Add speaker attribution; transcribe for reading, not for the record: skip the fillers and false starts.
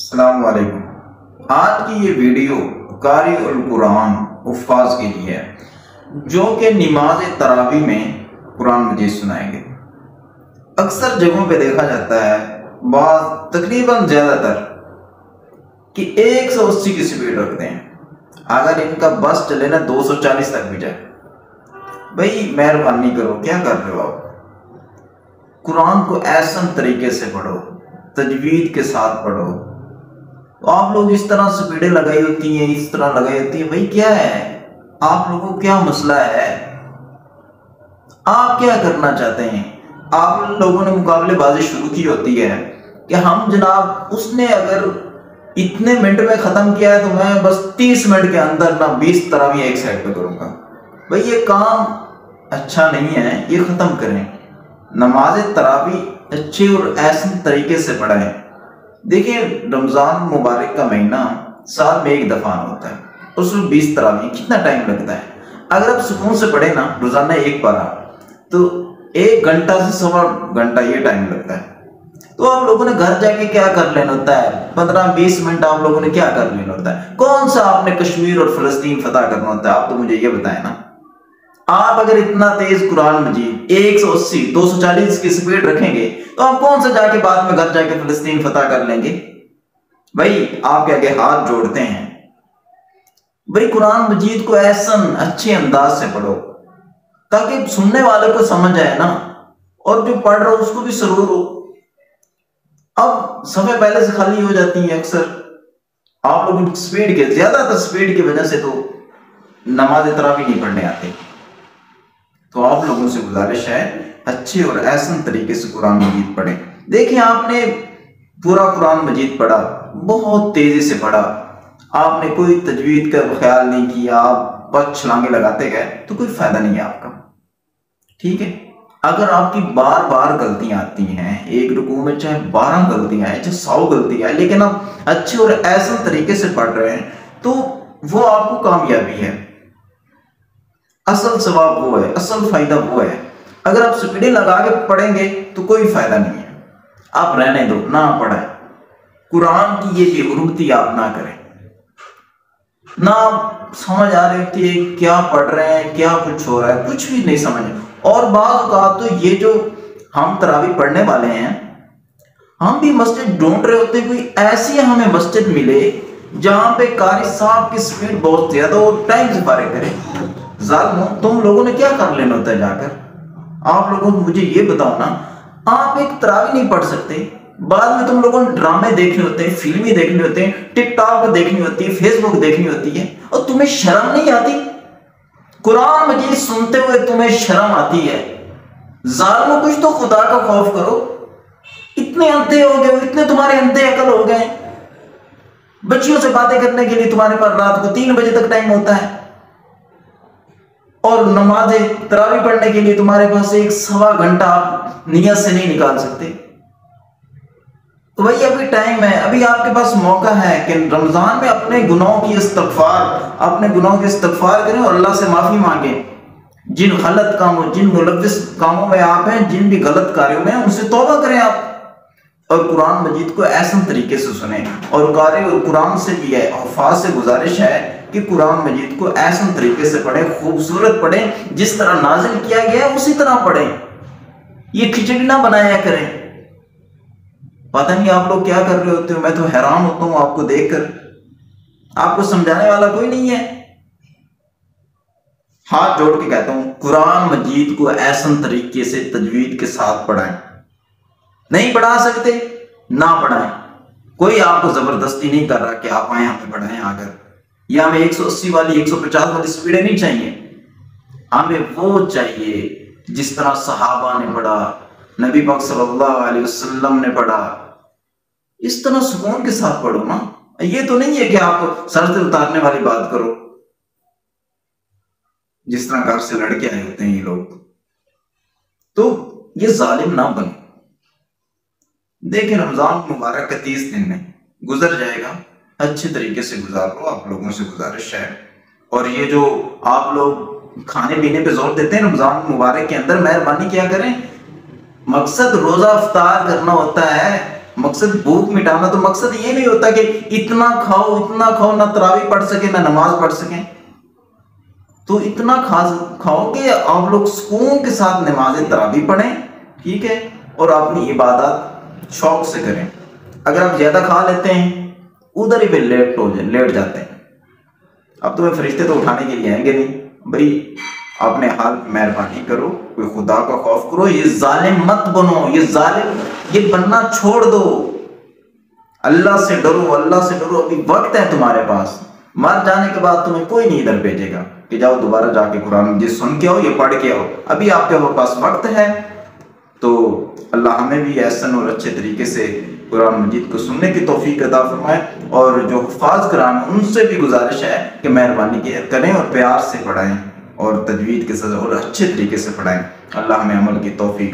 Speaker 1: अस्सलाम वालेकुम। आज की ये वीडियो कारी उल कुरान हुफ्फाज के लिए है जो कि नमाज तरावी में कुरान मजीद सुनाएंगे। अक्सर जगहों पे देखा जाता है, बाज़ तकरीबन ज़्यादातर, कि 180 की स्पीड रखते हैं। अगर इनका बस चले ना 240 तक भी जाए। भाई मेहरबानी करो, क्या कर रहे हो आप? कुरान को ऐसा तरीके से पढ़ो, तजवीद के साथ पढ़ो। तो आप लोग इस तरह स्पीडें लगाई होती हैं, इस तरह लगाई होती है। भाई क्या है, आप लोगों को क्या मसला है? आप क्या करना चाहते हैं? आप लोगों ने मुकाबलेबाजी शुरू की होती है कि हम जनाब, उसने अगर इतने मिनट में ख़त्म किया है तो मैं बस 30 मिनट के अंदर ना 20 तरावी एक साइड पे करूँगा। भाई ये काम अच्छा नहीं है, ये ख़त्म करें। नमाज तरावी अच्छे और ऐसे तरीके से पढ़ाएं। देखिए, रमज़ान मुबारक का महीना साल में एक दफ़ा होता है, उसमें 20 तरावी कितना टाइम लगता है? अगर आप सुकून से पढ़े ना रोज़ाना एक पारा, तो 1 घंटा से 1.25 घंटा ये टाइम लगता है। तो आप लोगों ने घर जाके क्या कर लेना होता है? 15-20 मिनट आप लोगों ने क्या कर लेना होता है? कौन सा आपने कश्मीर और फ़लस्तीन फतह करना होता है? आप तो मुझे ये बताएं ना। आप अगर इतना तेज कुरान मजीद 180 240 की स्पीड रखेंगे तो आप कौन सा जाके बाद में घर जाके फिलिस्तीन फतह कर लेंगे? भाई आपके आगे हाथ जोड़ते हैं। भाई कुरान मजीद को ऐसा अच्छे अंदाज से पढ़ो ताकि सुनने वाले को समझ आए ना, और जो पढ़ रहा हो उसको भी सरूर हो। अब समय पहले से खाली हो जाती है अक्सर। आप लोग स्पीड के, ज्यादातर स्पीड की वजह से तो नमाज तरावी नहीं पढ़ने आते। तो आप लोगों से गुजारिश है, अच्छे और ऐसे तरीके से कुरान मजीद पढ़ें। देखिए, आपने पूरा कुरान मजीद पढ़ा, बहुत तेजी से पढ़ा, आपने कोई तजवीद का ख्याल नहीं किया, आप बस छलांगे लगाते गए, तो कोई फायदा नहीं है आपका। ठीक है, अगर आपकी बार बार गलतियां आती हैं, एक रुकू में चाहे 12 गलतियां हैं, चाहे 100 गलतियां हैं, लेकिन आप अच्छे और ऐसे तरीके से पढ़ रहे हैं, तो वो आपको कामयाबी है। असल सवाब वो है, असल फायदा वो है। अगर आप स्पीडें लगा के पढ़ेंगे तो कोई फायदा नहीं है। आप रहने दो, ना पढ़ें। कुरान की ये बेहुरमती आप ना करें। ना आप समझ आ रही होती है क्या पढ़ रहे हैं, क्या कुछ हो रहा है, कुछ भी नहीं समझ। और बात तो ये जो हम तरावी पढ़ने वाले हैं, हम भी मस्जिद ढूंढ रहे होते, कोई ऐसी हमें मस्जिद मिले जहां पे कारी साहब की स्पीड बहुत ज्यादा और टाइम से फारिग करे। जालिमों, तुम लोगों ने क्या कर लेना होता है जाकर? आप लोगों को मुझे ये बताओ ना, आप एक तरावी नहीं पढ़ सकते, बाद में तुम लोगों ने ड्रामे देखने होते हैं, फिल्में देखने होते हैं, टिकटॉक देखनी होती है, फेसबुक देखनी होती है, और तुम्हें शर्म नहीं आती? कुरान मजीद सुनते हुए तुम्हें शर्म आती है? जालिमों, कुछ तो खुदा का खौफ करो। इतने अंधे हो गए, इतने तुम्हारे अंधे अकल हो गए। बच्चियों से बातें करने के लिए तुम्हारे पास रात को 3 बजे तक टाइम होता है, और नमाज तरावी पढ़ने के लिए तुम्हारे पास 1-1.25 घंटा आप नियत से नहीं निकाल सकते। तो भाई अभी टाइम है, अभी आपके पास मौका है कि रमजान में अपने गुनाहों की इस्तगफार करें और अल्लाह से माफी मांगे। जिन गलत कामों, जिन मुलव्विस कामों में आप हैं, जिन भी गलत कार्यों में, उनसे तौबा करें आप, और कुरान मजीद को ऐसे तरीके से सुने। और कारी और कुरान से भी है, हुफ्फाज से गुजारिश है कि कुरान मजीद को ऐसे तरीके से पढ़ें, खूबसूरत पढ़ें, जिस तरह नाजिल किया गया है उसी तरह पढ़ें। ये खिचड़ी ना बनाया करें। पता नहीं आप लोग क्या कर रहे होते हो, मैं तो हैरान होता हूं आपको देखकर। आपको समझाने वाला कोई नहीं है। हाथ जोड़ के कहता हूं, कुरान मजीद को ऐसे तरीके से तजवीद के साथ पढ़ाएं। नहीं पढ़ा सकते, ना पढ़ाएं। कोई आपको जबरदस्ती नहीं कर रहा कि आप आए हमें पढ़ाएं आकर। या हमें 180 वाली 150 वाली स्पीडें नहीं चाहिए। हमें वो चाहिए जिस तरह सहाबा ने पढ़ा, नबी पाक सल्लल्लाहु अलैहि वसल्लम ने पढ़ा। इस तरह सुकून के साथ पढ़ो ना। ये तो नहीं है कि आप सर से उतारने वाली बात करो, जिस तरह घर से लड़के आए होते हैं ये लोग। तो ये जालिम ना बनो। देखिए, रमजान मुबारक का 30 दिन में गुजर जाएगा, अच्छे तरीके से गुजार लो, आप लोगों से गुजारिश है। और ये जो आप लोग खाने पीने पे जोर देते हैं रमजान मुबारक के अंदर, मेहरबानी क्या करें। मकसद रोजा इफ्तार करना होता है, मकसद भूख मिटाना, तो मकसद ये नहीं होता कि इतना खाओ ना तरावी पढ़ सके ना नमाज पढ़ सके। तो इतना खाओ कि आप लोग सुकून के साथ नमाज तरावी पढ़ें, ठीक है, और अपनी इबादत शौक से करें। अगर आप ज्यादा खा लेते हैं उधर ही पे लेट जाते हैं, अब तुम्हें फरिश्ते तो उठाने के लिए आएंगे नहीं। भाई अपने हाल मेहरबानी करो, कोई खुदा का खौफ करो, ये जालिम मत बनो, ये बनना छोड़ दो। अल्लाह से डरो, अभी वक्त है तुम्हारे पास। मर जाने के बाद तुम्हें कोई नहीं इधर भेजेगा कि जाओ दोबारा जाके कुरान मजीद सुन के आओ, ये पढ़ के आओ। अभी आपके पास वक्त है, तो अल्लाह हमें भी एहसन और अच्छे तरीके से कुरान मजीद को सुनने की तौफीक अता फरमाए। और जो हुफ़ाज़ कुरान उनसे भी गुजारिश है कि मेहरबानी करें और प्यार से पढ़ाएं और तजवीद के साथ और अच्छे तरीके से पढ़ाएं। अल्लाह हमें अमल की तौफीक